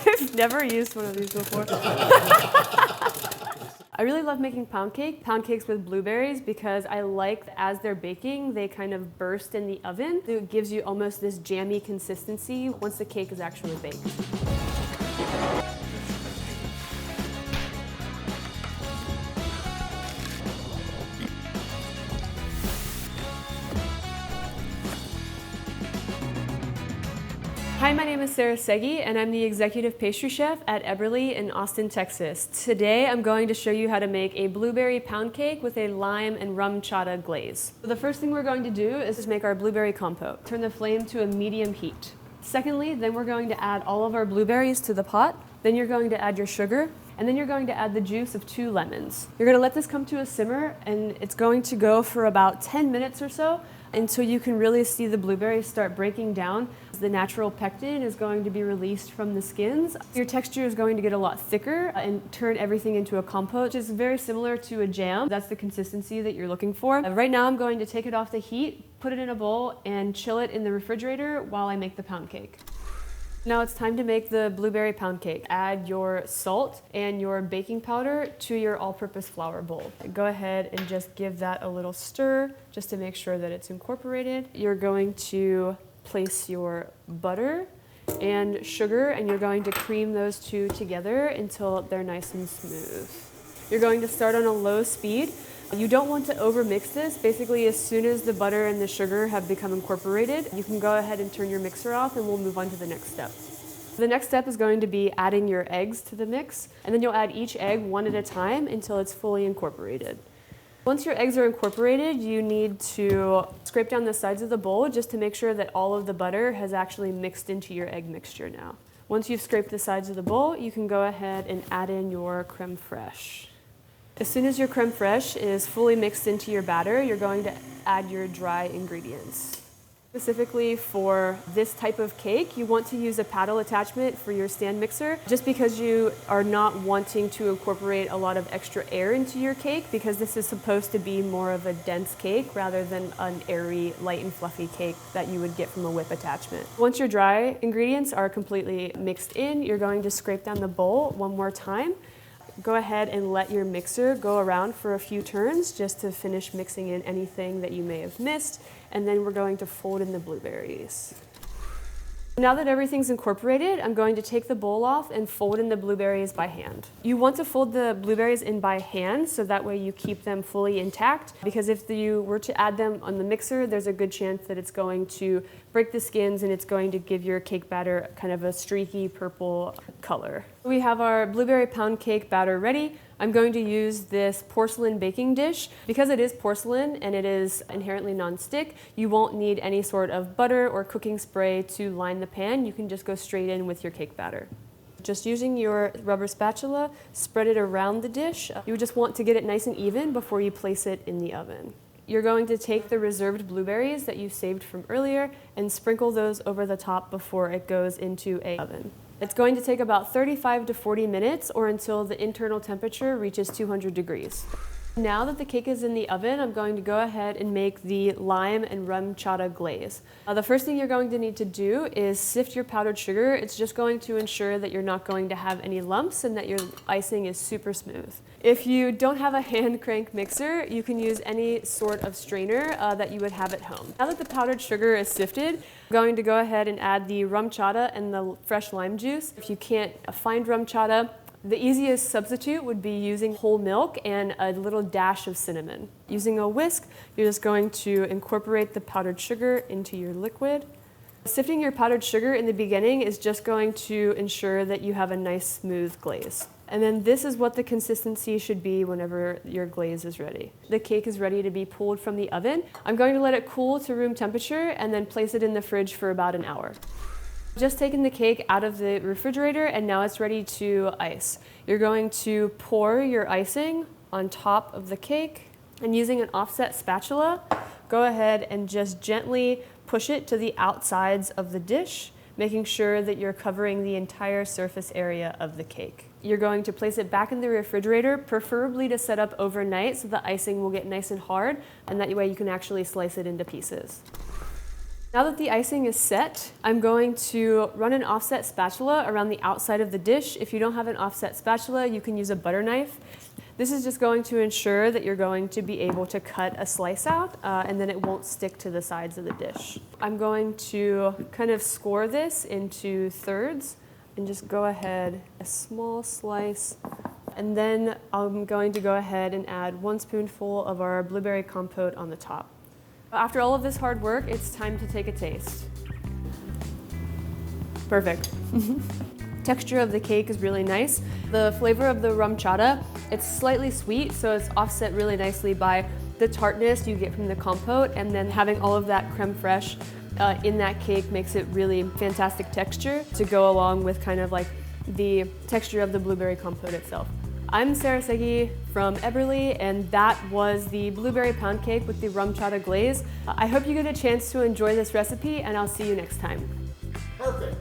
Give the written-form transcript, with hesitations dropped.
I've never used one of these before. I really love making pound cakes with blueberries, because I like as they're baking, they kind of burst in the oven. It gives you almost this jammy consistency once the cake is actually baked. Hi, my name is Seghi, and I'm the executive pastry chef at Eberly in Austin, Texas. Today, I'm going to show you how to make a blueberry pound cake with a lime and rum chata glaze. So the first thing we're going to do is make our blueberry compote. Turn the flame to a medium heat. Secondly, then we're going to add all of our blueberries to the pot. Then you're going to add your sugar, and then you're going to add the juice of 2 lemons. You're going to let this come to a simmer, and it's going to go for about 10 minutes or so until you can really see the blueberries start breaking down. The natural pectin is going to be released from the skins. Your texture is going to get a lot thicker and turn everything into a compote, which is very similar to a jam. That's the consistency that you're looking for. Right now I'm going to take it off the heat, put it in a bowl, and chill it in the refrigerator while I make the pound cake. Now it's time to make the blueberry pound cake. Add your salt and your baking powder to your all-purpose flour bowl. Go ahead and just give that a little stir just to make sure that it's incorporated. You're going to place your butter and sugar, and you're going to cream those two together until they're nice and smooth. You're going to start on a low speed. You don't want to overmix this. Basically, as soon as the butter and the sugar have become incorporated, you can go ahead and turn your mixer off, and we'll move on to the next step. The next step is going to be adding your eggs to the mix, and then you'll add each egg one at a time until it's fully incorporated. Once your eggs are incorporated, you need to scrape down the sides of the bowl just to make sure that all of the butter has actually mixed into your egg mixture now. Once you've scraped the sides of the bowl, you can go ahead and add in your creme fraiche. As soon as your creme fraiche is fully mixed into your batter, you're going to add your dry ingredients. Specifically for this type of cake, you want to use a paddle attachment for your stand mixer, just because you are not wanting to incorporate a lot of extra air into your cake, because this is supposed to be more of a dense cake rather than an airy, light and fluffy cake that you would get from a whip attachment. Once your dry ingredients are completely mixed in, you're going to scrape down the bowl one more time. Go ahead and let your mixer go around for a few turns just to finish mixing in anything that you may have missed, and then we're going to fold in the blueberries. Now that everything's incorporated, I'm going to take the bowl off and fold in the blueberries by hand. You want to fold the blueberries in by hand so that way you keep them fully intact, because if you were to add them on the mixer, there's a good chance that it's going to break the skins and it's going to give your cake batter kind of a streaky purple color. We have our blueberry pound cake batter ready. I'm going to use this porcelain baking dish. Because it is porcelain and it is inherently non-stick, you won't need any sort of butter or cooking spray to line the pan. You can just go straight in with your cake batter. Just using your rubber spatula, spread it around the dish. You just want to get it nice and even before you place it in the oven. You're going to take the reserved blueberries that you saved from earlier and sprinkle those over the top before it goes into an oven. It's going to take about 35 to 40 minutes, or until the internal temperature reaches 200 degrees. Now that the cake is in the oven, I'm going to go ahead and make the lime and rum chata glaze. The first thing you're going to need to do is sift your powdered sugar. It's just going to ensure that you're not going to have any lumps and that your icing is super smooth. If you don't have a hand crank mixer, you can use any sort of strainer that you would have at home. Now that the powdered sugar is sifted, I'm going to go ahead and add the rum chata and the fresh lime juice. If you can't find rum chata, the easiest substitute would be using whole milk and a little dash of cinnamon. Using a whisk, you're just going to incorporate the powdered sugar into your liquid. Sifting your powdered sugar in the beginning is just going to ensure that you have a nice smooth glaze. And then this is what the consistency should be whenever your glaze is ready. The cake is ready to be pulled from the oven. I'm going to let it cool to room temperature and then place it in the fridge for about an hour. Just taken the cake out of the refrigerator, and now it's ready to ice. You're going to pour your icing on top of the cake, and using an offset spatula, go ahead and just gently push it to the outsides of the dish, making sure that you're covering the entire surface area of the cake. You're going to place it back in the refrigerator, preferably to set up overnight so the icing will get nice and hard, and that way you can actually slice it into pieces. Now that the icing is set, I'm going to run an offset spatula around the outside of the dish. If you don't have an offset spatula, you can use a butter knife. This is just going to ensure that you're going to be able to cut a slice out and then it won't stick to the sides of the dish. I'm going to kind of score this into thirds and just go ahead, a small slice, and then I'm going to go ahead and add 1 spoonful of our blueberry compote on the top. After all of this hard work, it's time to take a taste. Perfect. Texture of the cake is really nice. The flavor of the rum chata, it's slightly sweet, so it's offset really nicely by the tartness you get from the compote, and then having all of that creme fraiche in that cake makes it really fantastic texture to go along with kind of like the texture of the blueberry compote itself. I'm Sarah Seghi from Eberly, and that was the blueberry pound cake with the rum chata glaze. I hope you get a chance to enjoy this recipe, and I'll see you next time. Perfect.